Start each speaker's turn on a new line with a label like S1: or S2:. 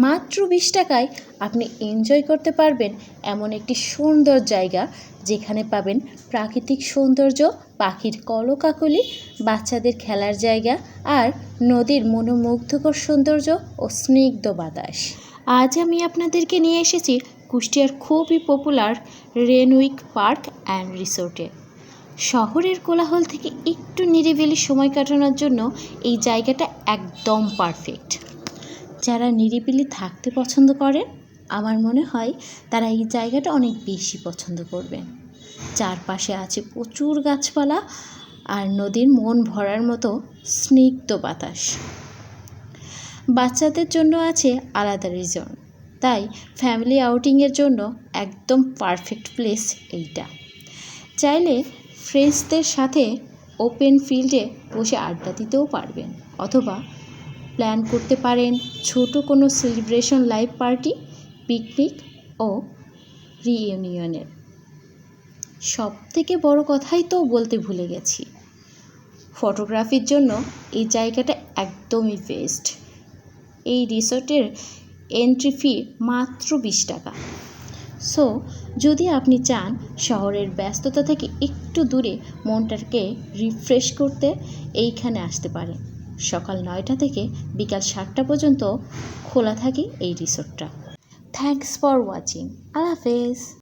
S1: মাত্র 20 টাকায় আপনি এনজয় করতে পারবেন এমন একটি সুন্দর জায়গা, যেখানে পাবেন প্রাকৃতিক সৌন্দর্য, পাখির কলকাকলি, বাচ্চাদের খেলার জায়গা আর নদীর মনোমুগ্ধকর সৌন্দর্য ও স্নিগ্ধ বাতাস। আজ আমি আপনাদেরকে নিয়ে এসেছি কুষ্টিয়ার খুবই পপুলার রেনউইক পার্ক অ্যান্ড রিসোর্টে। শহরের কোলাহল থেকে একটু নিরিবিলি সময় কাটানোর জন্য এই জায়গাটা একদম পারফেক্ট। যারা নিরিবিলি থাকতে পছন্দ করেন, আমার মনে হয় তারা এই জায়গাটা অনেক বেশি পছন্দ করবেন। চারপাশে আছে প্রচুর গাছপালা আর নদীর মন ভরার মতো স্নিগ্ধ বাতাস। বাচ্চাদের জন্য আছে আলাদা রিজন, তাই ফ্যামিলি আউটিংয়ের জন্য একদম পারফেক্ট প্লেস এইটা। চাইলে ফ্রেন্ডসদের সাথে ওপেন ফিল্ডে বসে আড্ডা দিতেও পারবেন, অথবা প্ল্যান করতে পারেন ছোট কোনো সেলিব্রেশন, লাইভ পার্টি, পিকনিক ও রিইউনিয়নের। সবথেকে বড় কথাই তো বলতে ভুলে গেছি, ফটোগ্রাফির জন্য এই জায়গাটা একদমই বেস্ট। এই রিসোর্টের এন্ট্রি ফি মাত্র 20 টাকা। সো যদি আপনি চান শহরের ব্যস্ততা থেকে একটু দূরে মনটাকে রিফ্রেশ করতে, এইখানে আসতে পারেন। সকাল 9টা থেকে বিকাল 7টা পর্যন্ত খোলা থাকে এই রিসোর্টটা। Thanks for watching. আল্লাহ হাফেজ।